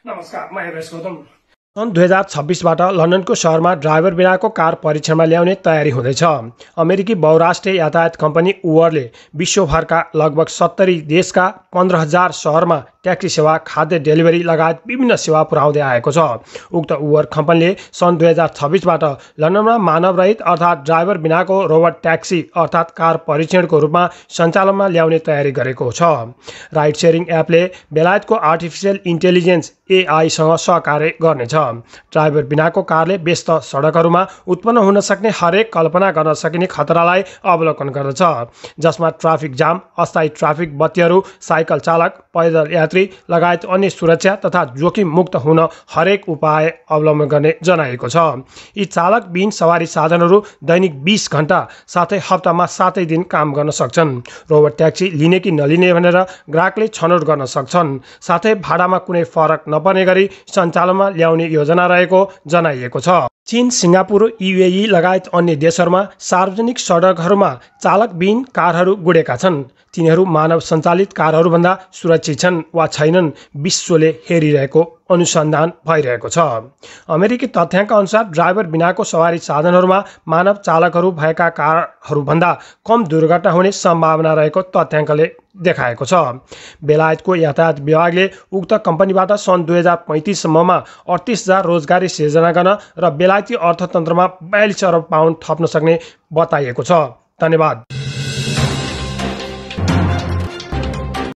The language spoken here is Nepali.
नमस्कार, म हेमेश गौतम। सन् 2026बाट लन्डनको शहरमा ड्राइभर बिनाको कार परीक्षणमा ल्याउने तयारी हुँदैछ। अमेरिकी बहुराष्ट्रिय यातायात कम्पनी उबरले विश्वभरका लगभग 70 देशका 15,000 शहरमा ट्याक्सी सेवा, खाद्य डेलिभरी लगायत विभिन्न सेवा पुर्याउँदै आएको छ। उक्त उबर कम्पनीले सन् 2026बाट लन्डनमा मानवरहित अर्थात् ड्राइभर बिनाको रोबोट ट्याक्सी अर्थात् कार परीक्षणको रूपमा सञ्चालनमा ल्याउने तयारी गरेको छ। राइड सेयरिङ एपले बेलायतको आर्टिफिसियल इन्टेलिजेन्स एआईसँग सहकार्य गर्नेछ। ड्राइभर बिनाको कारले व्यस्त सडकहरूमा उत्पन्न हुन सक्ने हरेक कल्पना गर्न सकिने खतरालाई अवलोकन गर्दछ, जसमा ट्राफिक जाम, अस्थायी ट्राफिक बत्तीहरू, साइकल चालक, पैदल यात्री लगायत अन्य सुरक्षा तथा जोखिम मुक्त हुन हरेक उपाय अवलम्बन गर्ने जनाइएको छ। यी चालकविहीन सवारी साधनहरू दैनिक 20 घण्टा साथै हप्तामा 7 दिन काम गर्न सक्छन्। रोबोट ट्याक्सी लिने कि नलिने भनेर ग्राहकले छनौट गर्न सक्छन्। साथै भाडामा कुनै फरक नपर्ने गरी सञ्चालनमा ल्याउने योजना रहेको जनाइएको छ। चीन, सिङ्गापुर, यूएई लगायत अन्य देशहरूमा सार्वजनिक सडकहरूमा चालकविहीन कारहरू गुडेका छन्। तिनीहरू मानव सञ्चालित कारहरूभन्दा सुरक्षित छन् वा छैनन्, विश्वले हेरिरहेको अनुसन्धान भइरहेको छ। अमेरिकी तथ्याङ्क अनुसार ड्राइभर बिनाको सवारी साधनहरूमा मानव चालकहरू भएका कारहरूभन्दा कम दुर्घटना हुने सम्भावना रहेको तथ्याङ्कले देखाएको छ। बेलायतको यातायात विभागले उक्त कम्पनीबाट सन् 2035 सम्ममा 38,000 रोजगारी सिर्जना गर्न र बेलायती अर्थतन्त्रमा 42 अरब पाउन्ड थप्न सक्ने बताइएको छ। धन्यवाद।